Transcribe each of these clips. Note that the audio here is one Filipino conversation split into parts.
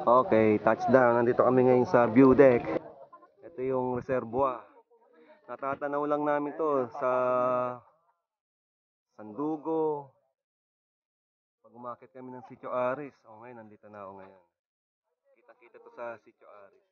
Okay, touchdown. Nandito kami ngayon sa view deck. Ito yung reservoir. Natatanaw lang namin to sa Sandugo. Pag umakit kami ng Sitio Aris. Ngayon, nandito na ako ngayon. Kita-kita to sa Sitio Aris.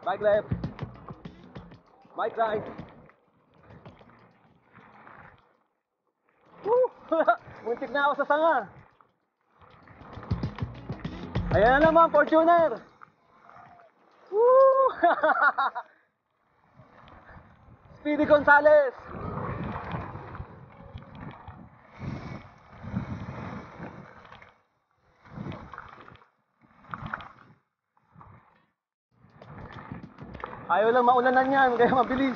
Bike left. Bike right. Woo! Muntik na ako sa sanga. Ayan na naman, Fortuner. Woo! Speedy Gonzales. Ayaw lang maulanan yan, kaya mabilis.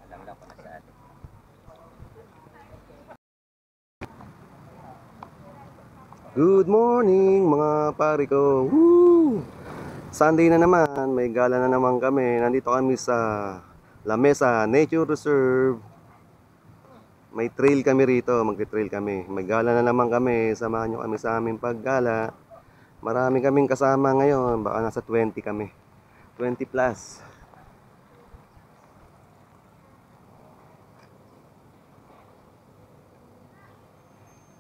Alam lang pala sa atin. Good morning mga pare ko. Woo! Sunday na naman, may gala na naman kami. Nandito kami sa La Mesa Nature Reserve. May trail kami rito, magte-trail kami. May gala na naman kami, samahan nyo kami sa aming paggala. Marami kaming kasama ngayon, baka nasa 20 kami. 20 plus.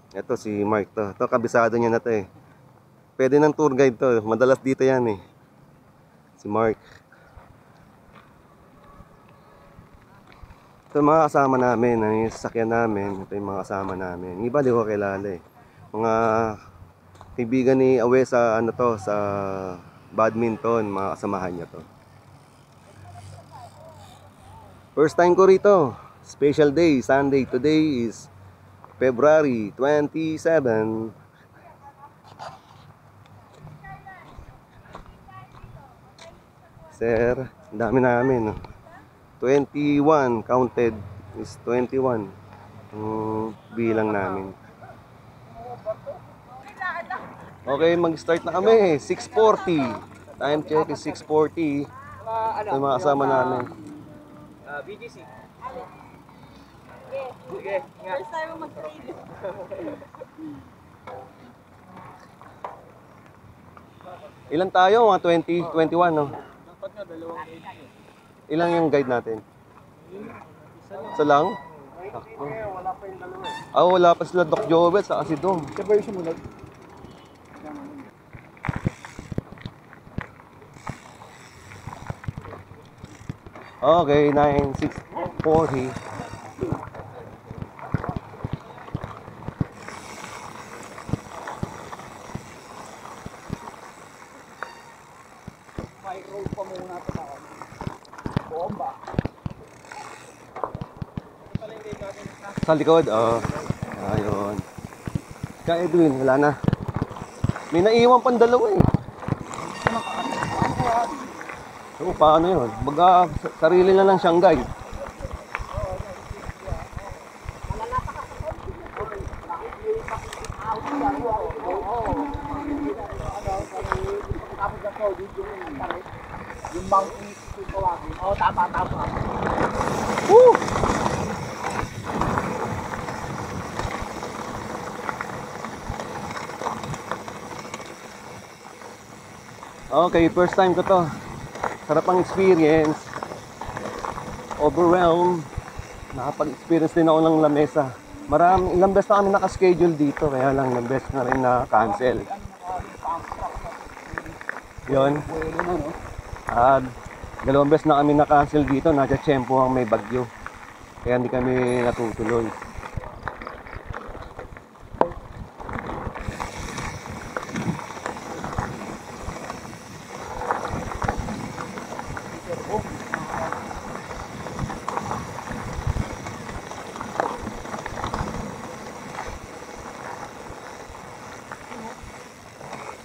Ito si Mark to. Ito kabisado niya na to eh. Pwede ng tour guide to. Madalas dito yan eh. Si Mark. Ito yung mga kasama namin. Ang sasakyan namin. Ito yung mga kasama namin. Iba di ko kilala eh. Mga kaibigan ni Awe sa ano to, sa badminton. Mga kasamahan niya to. First time ko rito. Special day, Sunday. Today is February 27. Sir, dami namin. 21 counted is 21. Bilang namin. Okay, mag-start na kami. 6:40. Time check is 6:40. Ito yung mga kasama namin. BGC. Sige, first time mag-trade. Ilan tayo? Mga 20, 21, no? Dapat nga, dalawang guide. Ilan yung guide natin? Isa lang? Wala pa yung dalawa. Wala pa sila Doc Jovet sa kasi Dom. Siya ba yung sumunod? Okay, 9:40. Sa likod, ayun. Kaya Edwin, wala na. May naiwan pang dalawa eh. So, paano yun? Baga, sarili na lang siyang guide. Yung mountain ito tawagin. Tama. Woo! Okay, first time ko to. Sarap ang experience. Overwhelmed. Nakapag-experience din ako ng La Mesa. Ilang beses na kami naka-schedule dito, kaya lang ilang beses na rin na-cancel. Yun. At dalawang beses na kami na-cancel dito, Natchatchempo ang may bagyo. Kaya hindi kami natutuloy.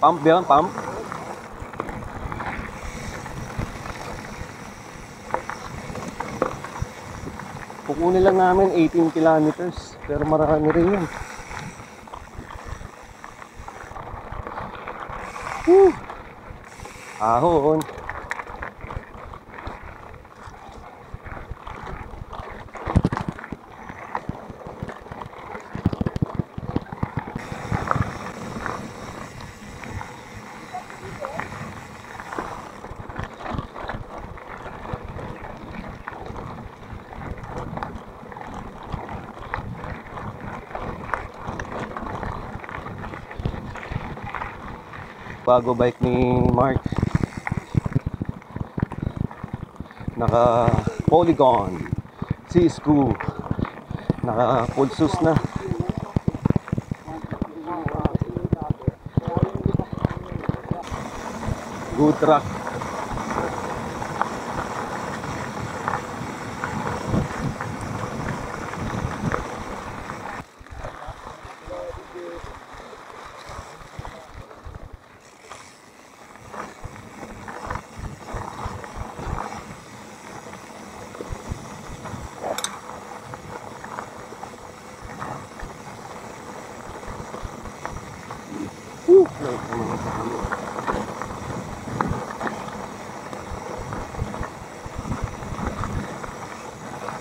Pump ba yun? Pump? Kukunin lang namin 18 kilometers. Pero marami rin yun. Ahon. Bago bike ni Mark, naka Polygon C-Screw, naka full sus na. Good track.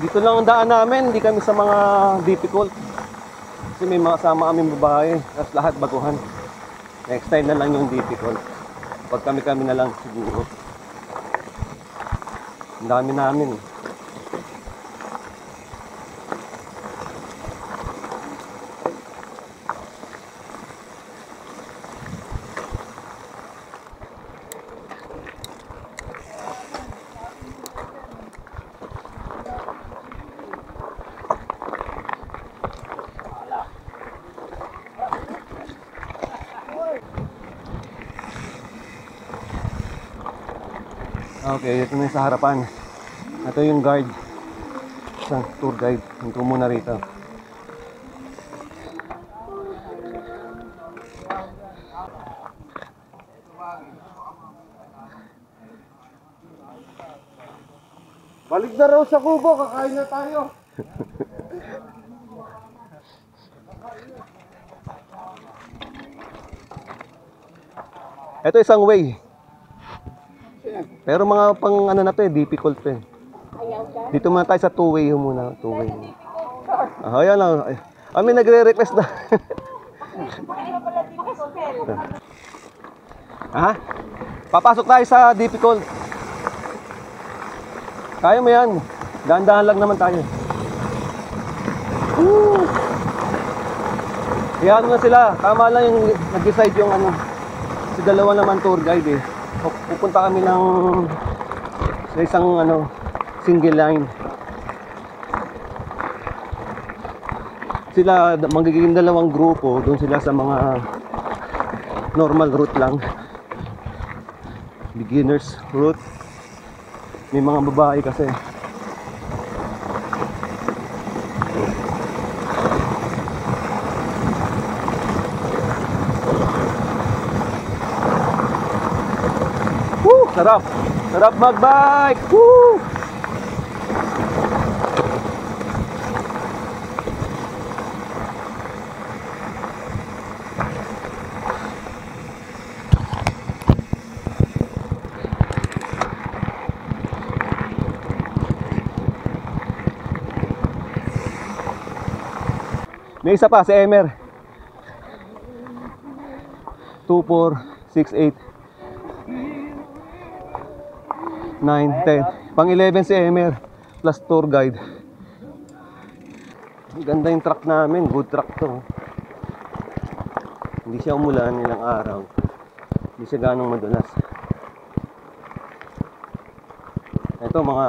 Dito lang ang daan namin, hindi kami sa mga difficult. Kasi may mga kasama kaming babae, tapos lahat baguhan. Next time na lang yung difficult. Pag kami na lang siguro. Ang dami namin. Okay, ito na yung sa harapan. Ito yung guide. Isang tour guide. Hinto muna rito. Balik na raw sa kubo, kakain na tayo. Ito isang way. Pero mga pang ano na to difficult to eh. Dito muna tayo sa two-way muna. Two-way. Ayan lang. May nagre-request na. Ha? Papasok tayo sa difficult. Kaya mo yan. Dahan-dahan lang naman tayo. Kaya ano na sila. Tama lang yung nag-decide yung ano. Si dalawa naman tour guide eh. Pupunta kami ng sa isang ano, single line. Sila magiging dalawang grupo, doon sila sa mga normal route lang. Beginners route. May mga babae kasi. Sarap! Sarap mag-bike! Woo! May isa pa, si Emer. 2468 9, 10. Pang 11 si Emer plus tour guide. Ganda yung truck namin, good truck to. Hindi siya umulan ilang araw. Hindi siya ganong madulas. Ito mga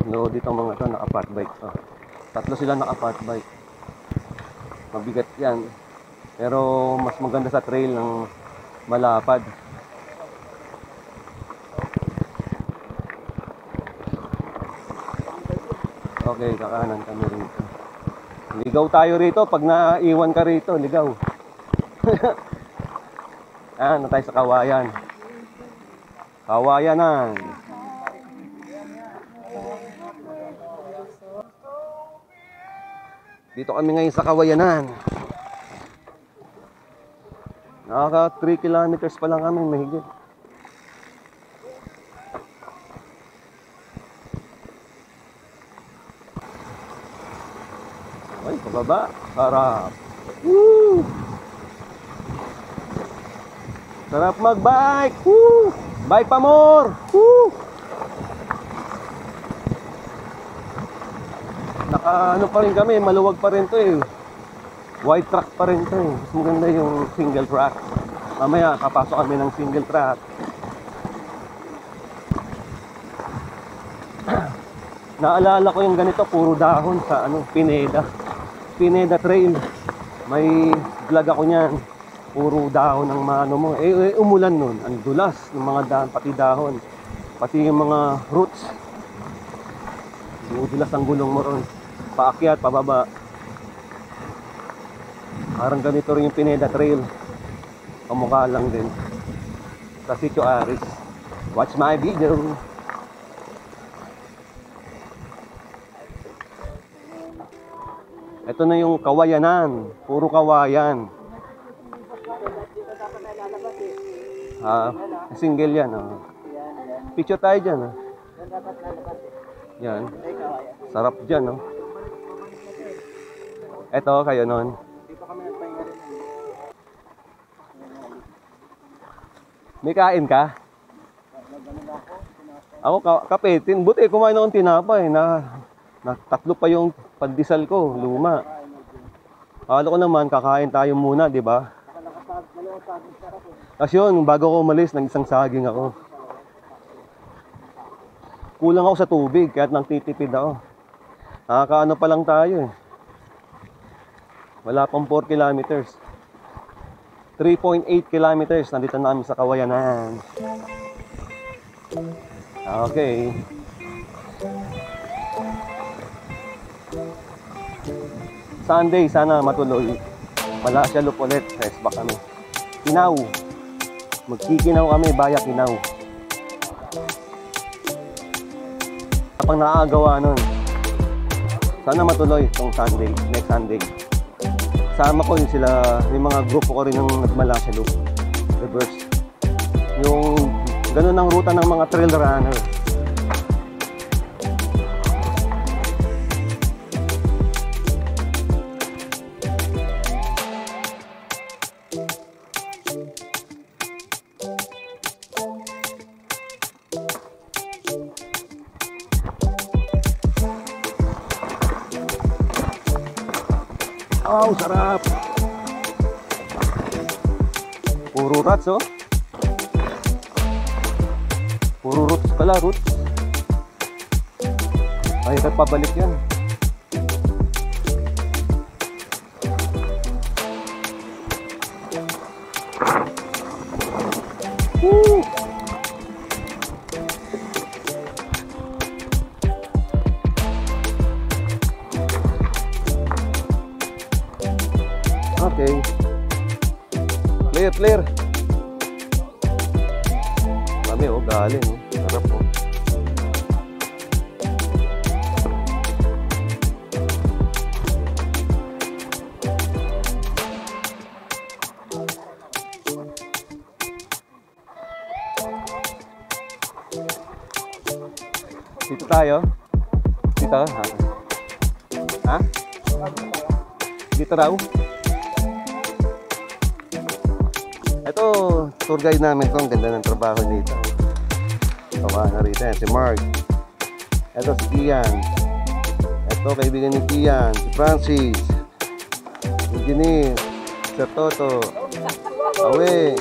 load dito mga to, naka-fat bike to. Tatlo sila naka-fat bike. Mabigat yan. Pero mas maganda sa trail ng malapad. Okay, kakanan kami rito. Ligaw tayo rito. Pag naiwan ka rito, ligaw. Na tayo sa Kawayan. Kawayanan. Dito kami ngayon sa Kawayanan. Nakaka 3 kilometers pa lang kami, mahigit. Ay, pababa. Sarap. Woo! Sarap mag-bike. Woo! Bike pa more. Woo! Naka ano pa rin kami, maluwag pa rin to eh. White track pa rin to eh. Mas maganda yung single track. Mamaya, kapasok kami ng single track. Naalala ko yung ganito, puro dahon sa ano, Pineda Trail. May vlog ako niyan. Puro dahon ng mano mo. Umulan nun. Ang dulas ng mga dahon, pati dahon. Pati yung mga roots. Dulas ang gulong mo ron. Paakyat, pababa. Parang ganito rin yung Pineda Trail. Kamukha lang din. Sa Sitio Aris. Watch my video. Ito na yung Kawayanan. Puro kawayan. Single yan. Picture tayo dyan. Yan. Sarap dyan. Ito, kayo nun. May kain ka? Ako, kape. Buti, kumain akong tinapay. Tatlo pa yung pandesal ko, luma. Akala ko naman, kakain tayo muna, di ba? Kasi yun, bago ko umalis, nang isang saging ako. Kulang ako sa tubig, kaya nagtitipid ako. Nakakaano pa lang tayo eh. Wala pang 4 kilometers. 3.8 kilometers, nandito na kami sa Kawayanan. Okay. Sunday, sana matuloy. Wala siya loop ulit. Rest back kami. Kinaw. Magkikinaw kami, baya Kinaw. Kapag nakagawa nun, sana matuloy itong Sunday, next Sunday. Sama ko yung sila, yung mga grupo ko rin ng Nagmalasya Loop. Reverse. Yung ganun ang ruta ng mga trail runner. Wow, sarap! Puro rats, oh. Puro roots pala, roots. Ay, pabalik yan. Woo! Okay. Clear. Kami oh, galing oh. Sarap oh. Dito tayo. Dito ha? Dito raw. Ito, tour guide namin to. Ang ganda ng trabaho nito. Tawa na rito. Si Mark. Ito si Ian. Ito Ito, kaibigan ni Kian, si Francis, Engineer, Sir Toto, Awe,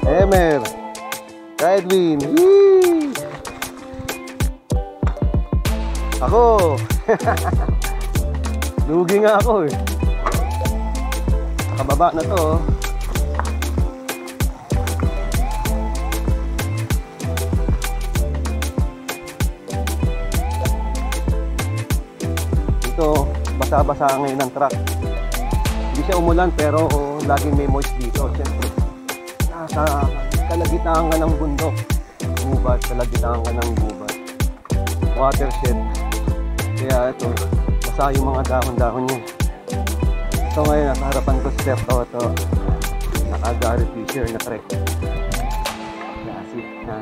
Emer, Edwin, Yee! Ako! Lugi nga ako eh. Nakababa na to oh. Dito, basa-basa ngayon ng truck. Hindi siya umulan pero laging may moist dito. Siyempre, nasa kalagitnaan ka ng bundok. Gubat, kalagitnaan ka ng gubat. Watershed. Kaya ito, basa yung mga dahon-dahon niya. So ngayon, nasa harapan ko si Sir Toto. Naka-Gary Fisher na trek.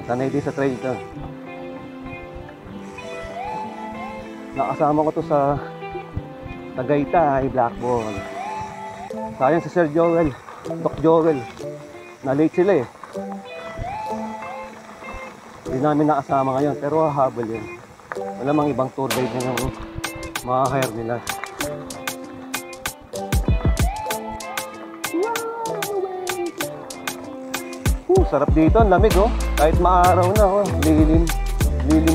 Sanay din sa trail ito. Nakasama ko to sa Tagaytay, Blackball. Sayang si Sir Joel, Doc Joel. Na-late sila eh. Hindi namin nakasama ngayon, pero hahabol yun. Wala mang ibang tour guide na nang makaka-hire nila. Sarap dito, ang lamig oh. Kahit maaraw na oh, lilim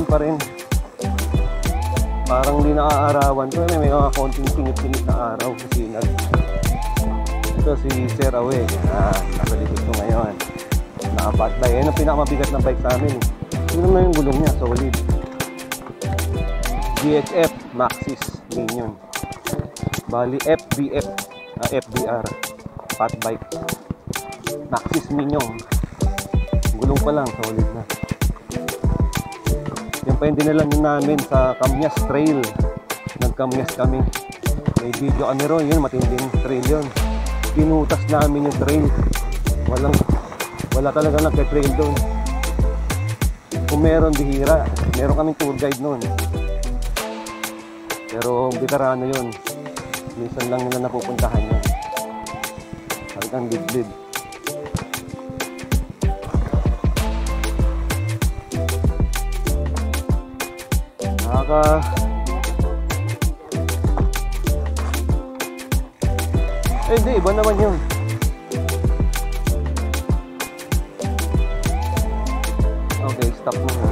pa rin. Parang di naaarawan to, may mga konting singit-singit na araw kasi ito si Sir Awe. Nasa likod ko ngayon. Naka-fatbike. Yan ang pinakamabigat na bike sa amin. Tingnan mo yung gulong niya, solid. GHF Maxxis Minion. Bali FBF, FBR Fatbike Maxxis Minion. Gulong pa lang, solid na. Yung pa yung dinalan namin sa Kamyas Trail. Nag-Kamyas kami. May video kami ron, yun matinding trail yun. Pinutas namin yung trail. Wala talaga nagka-trail doon. Kung meron, bihira. Meron kaming tour guide noon. Pero bitarano yun. Minsan lang nila napupuntahan yun. Hanggang dibdib. Hindi, iba naman yun. Okay, stop mo na.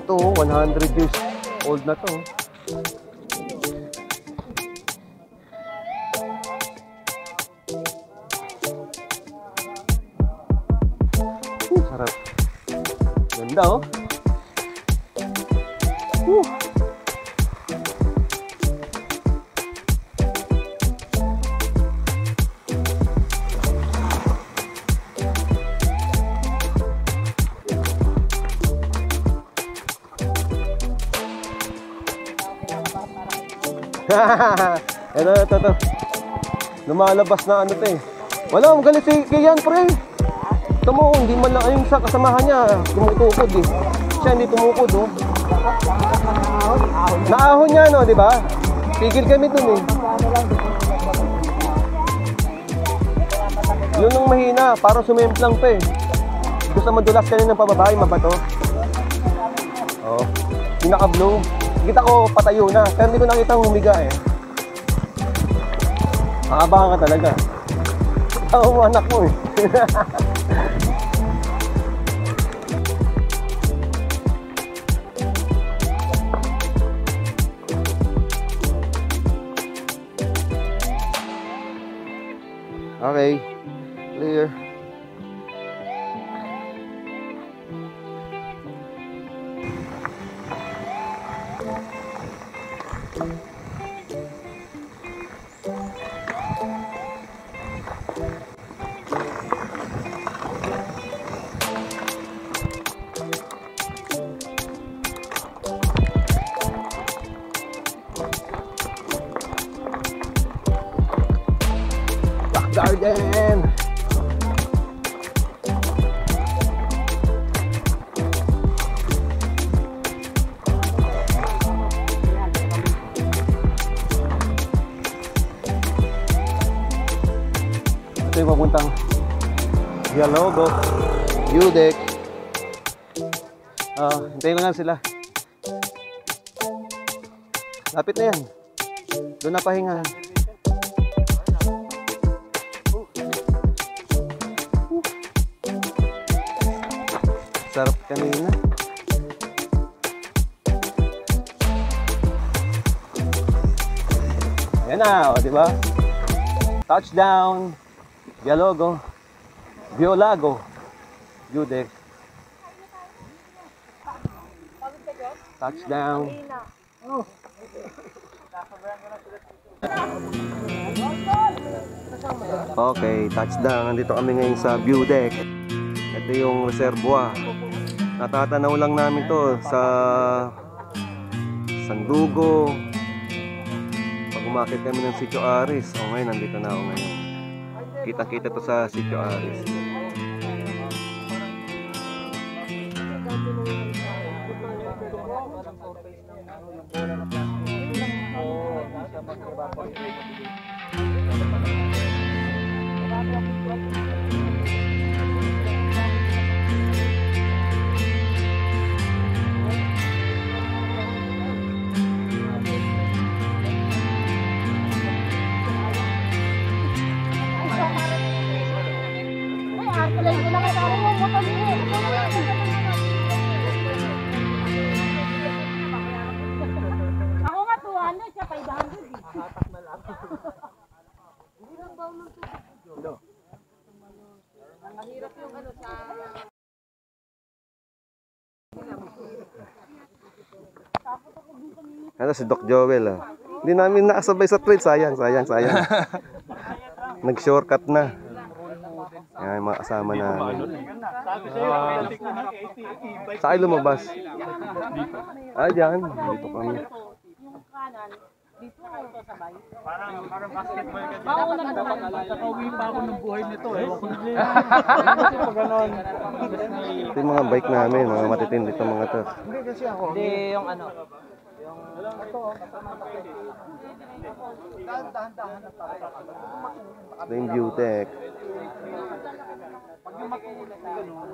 Ito, 100 years old na to. Sarap. Ganda oh. Ito. Lumalabas na ano to eh. Wala, magalit si Kian pre. Ito mo, hindi man lang yung sa kasamahan niya tumutukod eh. Siya hindi tumukod oh. Naahon niya no, di ba? Tigil kami dun eh. Yun ang mahina, parang sumemplang pa eh. Gusto madulas kanina ng pababae, mabato. Oh, yung naka-blue. Kita ko patayo na, pero hindi ko nakita humiga eh. Makabahan ka talaga. Tao mo anak mo eh. Okay, clear. Garden. Ito yung papuntang Dialogo, Udex. Hintayin ko lang sila. Lapit na yan. Doon na pahinga. Sarap kanina. Ayan na, di ba? Touchdown. Biologo. Biolago. Judex. Touchdown. Okay, touchdown. Nandito kami ngayon sa view deck. Ito yung reservoir. Natatanaw lang namin to sa Sandugo. Pag umakit kami ng Sitio Aris. O ngayon, nandito na ako ngayon. Kita-kita to sa Sitio Aris. Ako nga 200, siya 500. Hatak na lang. Hindi lang ba ng tubig? Ang hirap yung ano sa... Ano si Doc Joel ah. Hindi namin nakasabay sa trade. Sayang. Nag-shortcut na. Yan, mga kasama na. Saan lumabas? Dyan. Dito kami. Yung kanan, dito ito sabay. Parang basketball ka din. Mauna na naman. Nakauwi pa ako ng buhay nito eh. Kasi pag ganon. Ito yung mga bike namin. Mga matitindi itong mga to. Hindi kasi ako. Hindi yung ano. Ito yung view deck. Pag yung makulit na gano'n,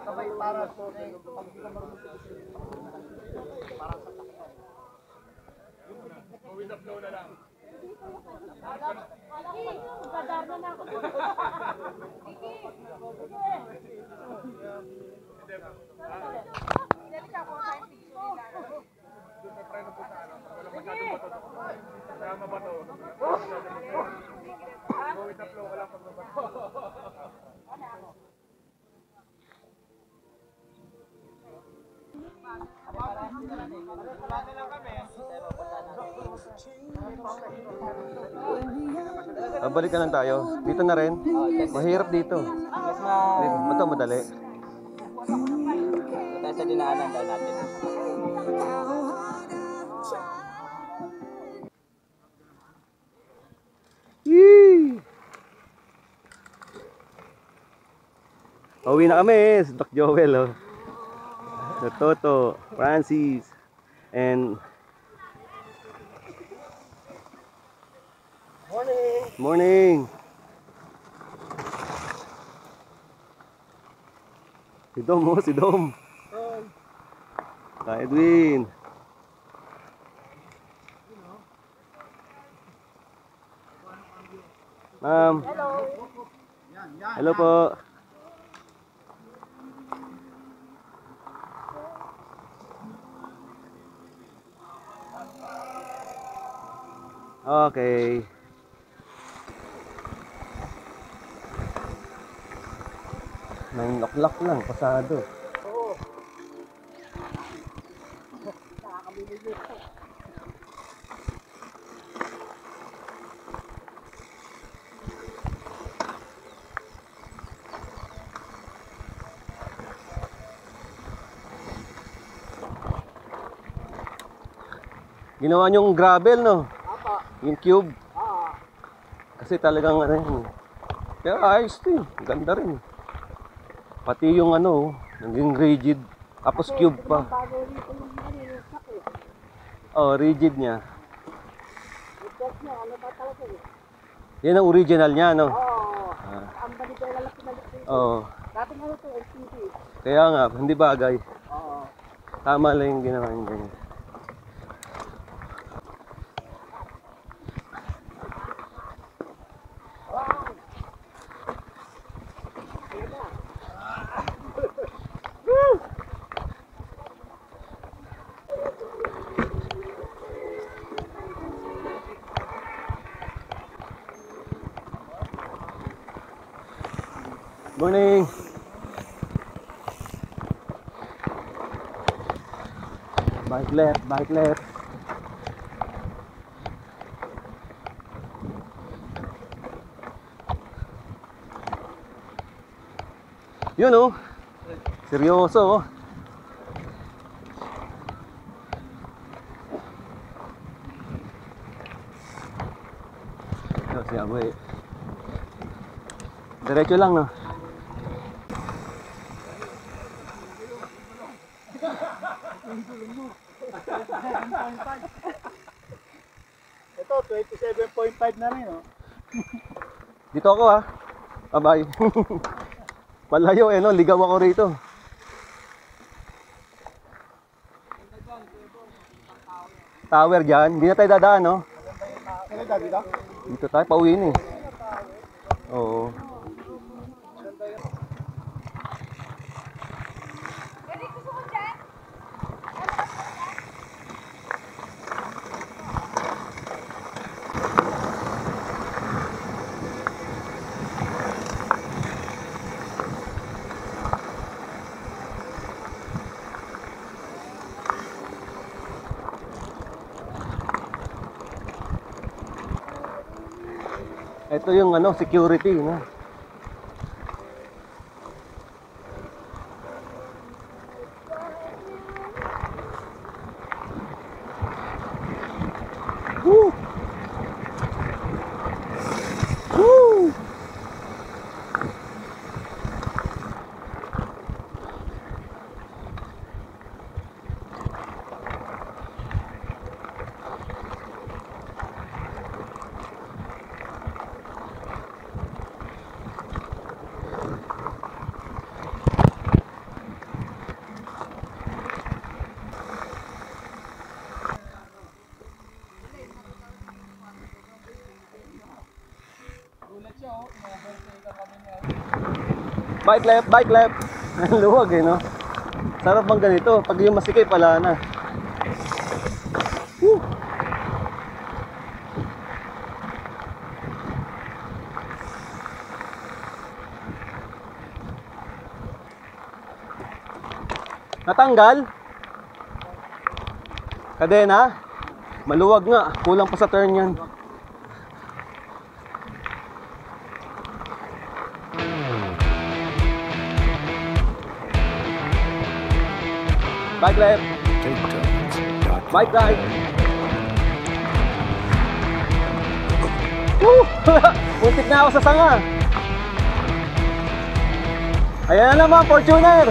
sabay para sa pag di ka marunong para sa Gadarna na ako. Balik ka lang tayo. Dito na rin. Mahirap dito. Ito madali. Tayo sa dinaanan daw natin. Yee! Uwi na kami. Si Doc Joel. Oh. Si Toto, Francis, and morning. Si Dom, si Dom. Kay Edwin. Ma'am. Hello po. Okay. 9 o'clock lang, pasado. Ginawa niyong gravel, no? Yung cube. Kasi talagang ano yun. Pero ayos to yun. Ganda rin. Pati yung ano, naging rigid. Tapos cube pa. Oh, rigid niya. Yan ang original niya, no? Ang balik ay lalaki na Oo. Dating ano to, LCD. Kaya nga, hindi bagay. Tama lang yung ginawa yung ganyan. Morning! Bike left, bike left. Yun oh. Seryoso oh. Ito si Aboy. Diretso lang no. Ito, 27.5 na rin, oh. Dito ako ha. Bye-bye. Malayo eh no, ligaw ako rito. Tower dyan, hindi na tayo dadaan no. Ano dati dito? Dito tayo, pauwiin eh. Oo. Ito yung ano, security no. Woo! Woo! Bike left, bike left. Luwag eh no. Sarap bang ganito? Pag yung masikip pala na. Woo! Natanggal? Kadena? Maluwag nga, kulang pa sa turn yan. Bike left. Bike right. Woo! Muntik na ako sa sanga. Ayan na naman, Fortuner.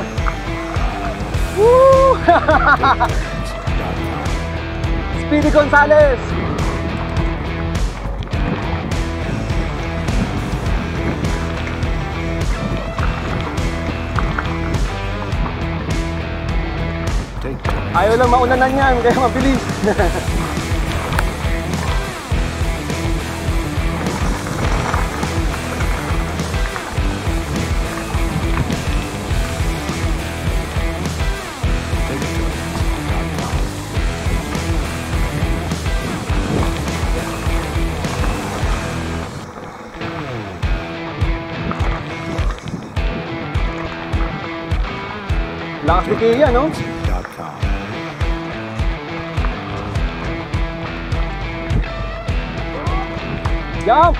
Woo! Speedy Gonzales. Ayaw lang maunanan yan, kaya mabilis. Lakas ni Kia, no? Jump!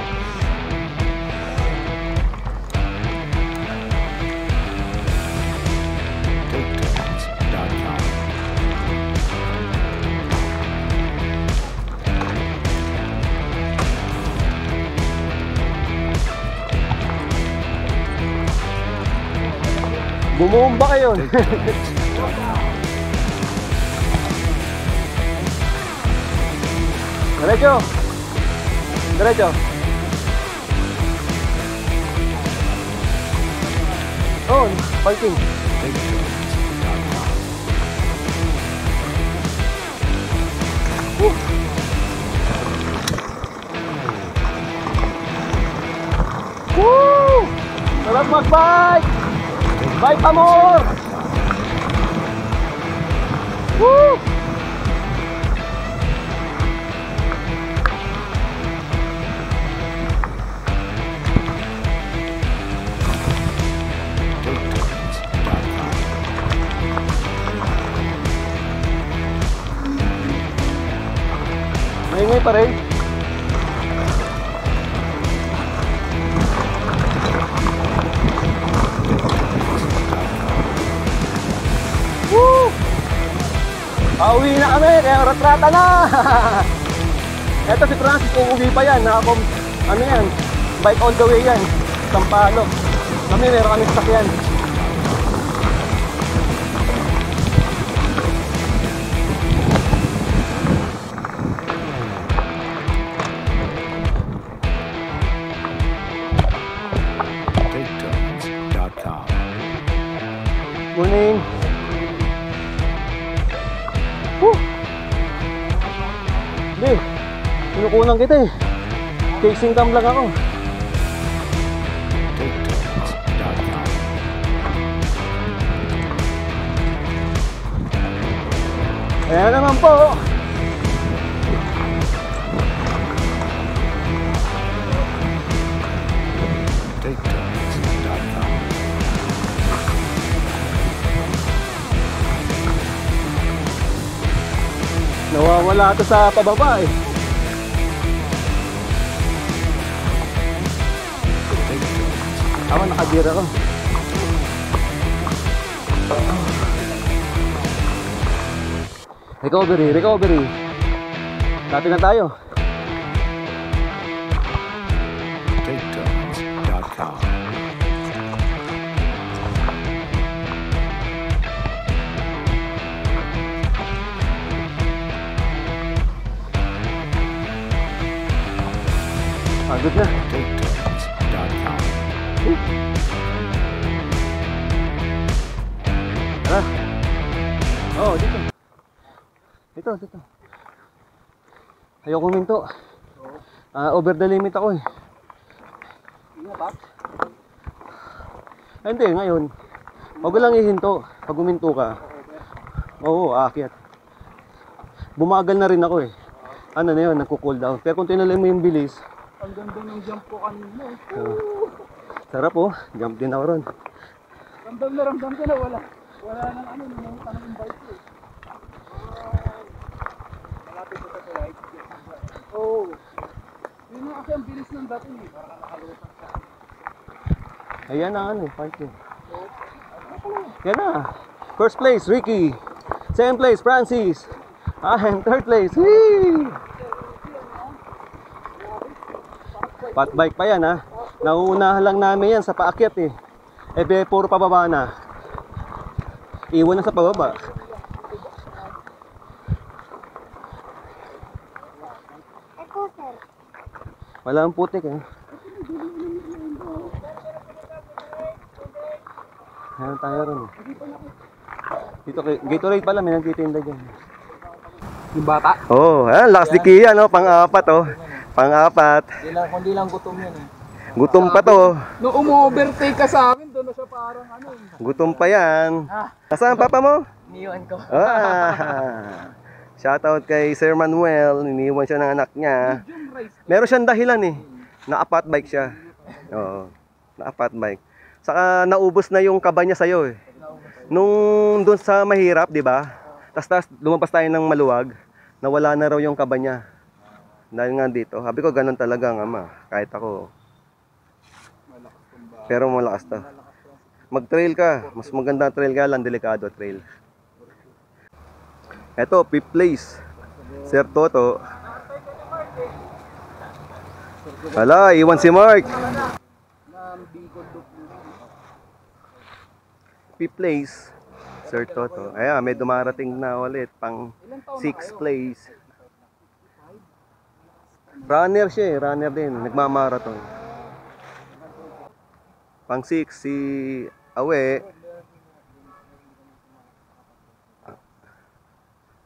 Bumumba kayo. Diretso. Diretso. Oh, parking. Sarap mag-bike! Bike pa more! Woo! Maingay pa rin. Woo! Pauwi na kami, kaya ratrata na! Eto si Francis, uuwi pa yan. Ano yan? Bike all the way yan. Sampalo. Kami, meron kami sakyan. TakeTurns.com. Morning. Woo! Hindi. Pinukunan kita eh. Chasing cam lang ako. TakeTurns.com. Ayan naman po. TakeTurns.com. Nawawala ito sa pababa eh. Ako nakadira ko. Recovery, recovery. Dati na tayo. TakeTurns.com. Pagod na. TakeTurns.com. Tara. Oh, dito. Dito. Ayoko huminto. Over the limit ako eh. Ay, hindi, ngayon. Huwag ko lang ihinto. Pag huminto ka. Oo, aakyat. Bumagal na rin ako eh. Ano na yun, nagko-cool down. Pero kung tinalay mo yung bilis. Ang ganda ng jump ko kanina. Sarap oh. Jump din ako ron. Ramdam ko na wala nang ano, nung tanong yung bike ko eh. Malapit ko sa right. Oo. Yun nga kasi ang bilis ng dating eh. Parang nakalutan ka. Ayan na ano, park eh. Yan na. First place, Ricky. Second place, Francis. And third place, whee! Fat bike pa yan ha. Nauunahan lang namin yan sa paakyat eh. Puro pababa na. Iwan na sa pababa. Wala ang putik eh. Ayan tayo rin eh. Dito, Gatorade pala, may nagtitinda dyan. Yung bata? Oh, ayan, lakas ni Kia no, pang-apat oh. Pang-apat. Kundi lang gutom yan eh. Gutom pa to. Nung umu-overtake ka sa akin, doon na siya parang ano eh. Gutom pa yan. Nasaan ang papa mo? Iniwan ko. Shoutout kay Sir Manuel. Iniwan siya ng anak niya. Meron siyang dahilan eh. Na-apat bike siya. Oo. Na-apat bike. Saka naubos na yung kaba niya sa'yo eh. Nung doon sa mahirap, di ba? Tas lumabas tayo ng maluwag. Nawala na raw yung kaba niya. Dahil nga dito. Sabi ko ganun talaga ang ama. Kahit ako. Pero malakas to. Mag-trail ka. Mas maganda trail ka lang. Delikado trail. Eto, 5th place. Sir Toto. Hala, iwan si Mark. 5th place. Sir Toto. Ayan, may dumarating na ulit. Pang 6th place. Runner siya eh. Runner din. Nagmamarathon. Pang 6 si Awe.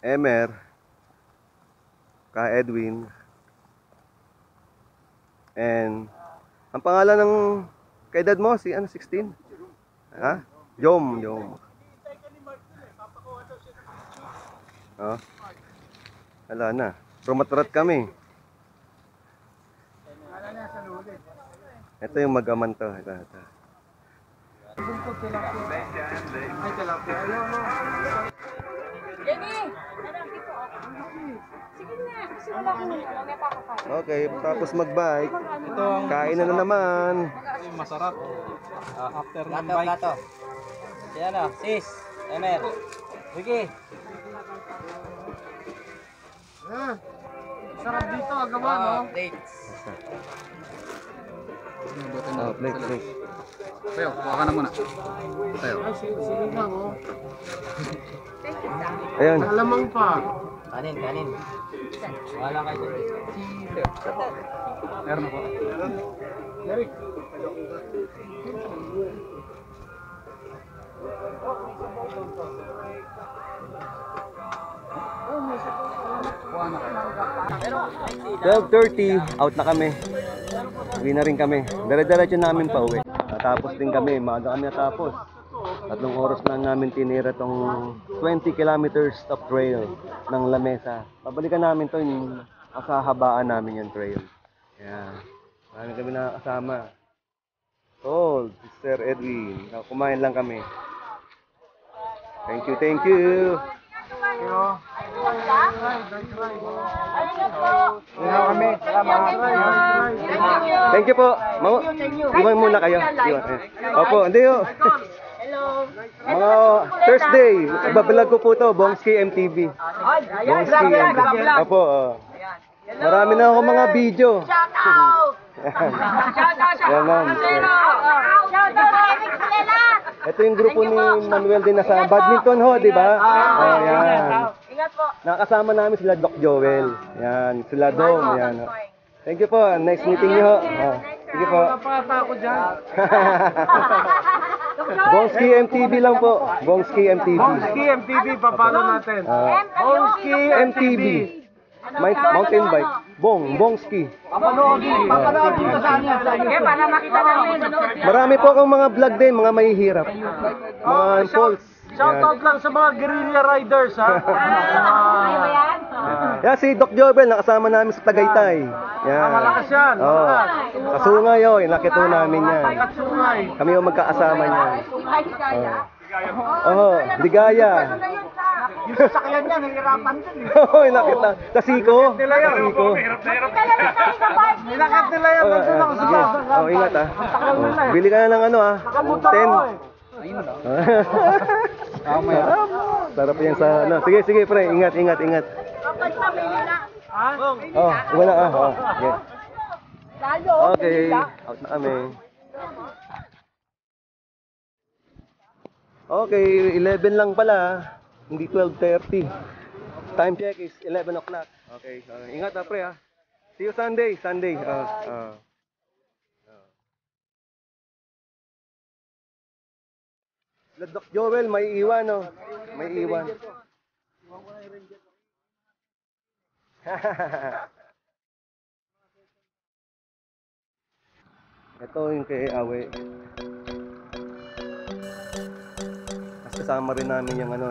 Emer. Ka Edwin. And ang pangalan ng Kay dad mo, si ano, 16? Ha? Jom. Oh. Wala na. Rumatrat kami. Ito yung mag-aman to. Ito. Ay, tilapia. Jenny! Sige na, kasi wala akong may pakakain. Okay, tapos mag-bike. Kain na naman. Masarap. After ng Plato, bike. plato. Si ano? Sis. Emer. Ricky. Sarap dito, agawan, no? Dates. Oh, plate. Tayo, kuha ka na muna. Tayo. Ay, sige lang, oh. Ayun. Alamang pa. Kanin. Wala kayo dyan. Meron ako. Eric. Kuha na kayo. 12:30, out na kami. Uwi na rin kami. Dire-diretso namin pa uwi. Natapos din kami, maaga kami natapos. 3 oras na namin tinira tong 20 kilometers of trail ng La Mesa. Pabalikan namin to yung kasahabaan namin yung trail. Yan. Marami kami nakakasama. Tol, Sir Edwin. Kumain lang kami. Thank you. Thank you po. Iwan muna kayo. Opo, hindi yo. Mga Thursday, ibablog ko po to, Bongski MTV. Bongski MTV. Opo. Marami na ako mga video. Yan, ma'am. Ito yung grupo ni Manuel din nasa badminton ho, di ba? Oh, yan. Nakasama namin sila Doc Joel. Yan, sila Dong. Yan. Thank you po. Nice meeting you ho. Sige po. Napata ako dyan. Bongski MTV lang po. Bongski MTV. Bongski MTV, papalo natin. Bongski MTV. Mountain bike. Bongski. Papanoodin ko sa kanya. Para makita namin. Marami po akong mga vlog din, mga mahihirap. Mga falls. Shoutout lang sa mga guerrilla riders, ha? Yan si Doc Joel, nakasama namin sa Tagaytay. Yan. Malakas yan. Oo. Kasungay yun, inakit ho namin yan. Katsungay. Kami yung magkakasama niyan. Oo, Ligaya. Yung sasakyan niya, nahihirapan din. Oo, inakit na. Kasiko. Kasiko. Nilakad nila yan, nandun ako sa Sige. sasakyan. Oh, ingat ah. Oh, bili ka na ng ano ah. 10. Sarap yan sa ano. Sige pre, ingat. Oh, wala ah. Oh, okay. Out na kami. Okay, 11 lang pala. Hindi 12:30. Time check is 11 o'clock. Okay, ingat ah pre ah. See you Sunday. Doc Joel, may iwan oh. May iwan. Ito yung kay Awe. Mas kasama rin namin yung ano.